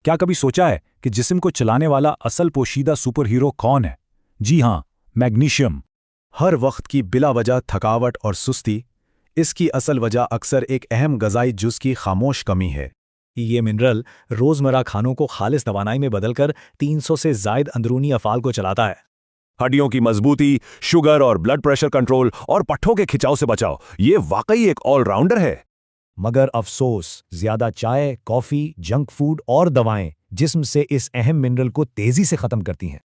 क्या कभी सोचा है कि जिस्म को चलाने वाला असल पोशीदा सुपर हीरो कौन है? जी हाँ, मैग्नीशियम। हर वक्त की बिला वजह थकावट और सुस्ती, इसकी असल वजह अक्सर एक अहम ग़िज़ाई जुज़ की खामोश कमी है। ये मिनरल रोज़मर्रा खानों को खालिस तवानाई में बदलकर 300 से ज़ायद अंदरूनी अफ़ाल को चलाता है। हड्डियों की मजबूती, शुगर और ब्लड प्रेशर कंट्रोल और पट्ठों के खिंचाव से बचाओ, ये वाकई एक ऑलराउंडर है। मगर अफसोस, ज़्यादा चाय, कॉफ़ी, जंक फूड और दवाएं जिस्म से इस अहम मिनरल को तेज़ी से ख़त्म करती हैं।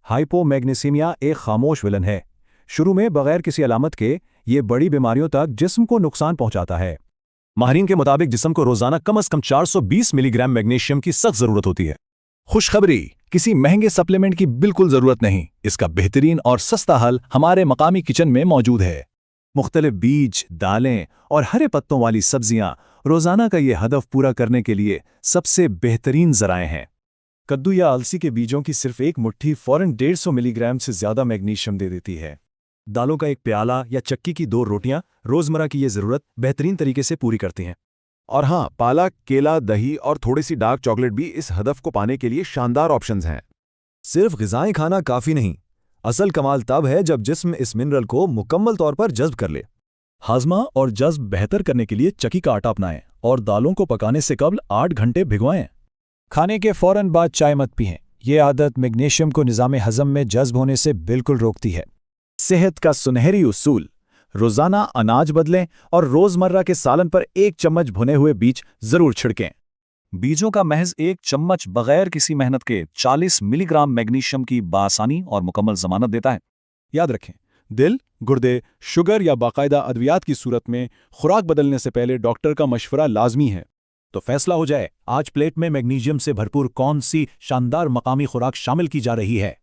हाइपोमैग्नीसीमिया एक खामोश विलन है। शुरू में बगैर किसी अलामत के ये बड़ी बीमारियों तक जिस्म को नुकसान पहुंचाता है। माहिरीन के मुताबिक जिस्म को रोजाना कम से कम 420 मिलीग्राम मैग्नीशियम की सख्त जरूरत होती है। खुशखबरी, किसी महंगे सप्लीमेंट की बिल्कुल जरूरत नहीं। इसका बेहतरीन और सस्ता हल हमारे मकामी किचन में मौजूद है। मुख्तलिफ बीज, दालें और हरे पत्तों वाली सब्जियां रोजाना का ये हदफ पूरा करने के लिए सबसे बेहतरीन जराए हैं। कद्दू या अलसी के बीजों की सिर्फ एक मुट्ठी फौरन 150 मिलीग्राम से ज्यादा मैग्नीशियम दे देती है। दालों का एक प्याला या चक्की की 2 रोटियां रोजमर्रा की ये जरूरत बेहतरीन तरीके से पूरी करती हैं। और हाँ, पालक, केला, दही और थोड़ी सी डार्क चॉकलेट भी इस हदफ को पाने के लिए शानदार ऑप्शंस हैं। सिर्फ ग़िज़ाएं खाना काफ़ी नहीं, असल कमाल तब है जब जिस्म इस मिनरल को मुकम्मल तौर पर जज़्ब कर ले। हाजमा और जज़्ब बेहतर करने के लिए चक्की का आटा अपनाएं और दालों को पकाने से कबल 8 घंटे भिगोएं। खाने के फौरन बाद चाय मत पिएं। ये आदत मैग्नीशियम को निज़ाम हज़म में जज़्ब होने से बिल्कुल रोकती है। सेहत का सुनहरी उसूल, रोज़ाना अनाज बदलें और रोज़मर्रा के सालन पर 1 चम्मच भुने हुए बीज ज़रूर छिड़कें। बीजों का महज 1 चम्मच बगैर किसी मेहनत के 40 मिलीग्राम मैग्नीशियम की बासानी और मुकम्मल ज़मानत देता है। याद रखें, दिल, गुर्दे, शुगर या बाकायदा अद्वियात की सूरत में खुराक बदलने से पहले डॉक्टर का मशवरा लाजमी है। तो फैसला हो जाए, आज प्लेट में मैग्नीशियम से भरपूर कौन सी शानदार मकामी खुराक शामिल की जा रही है।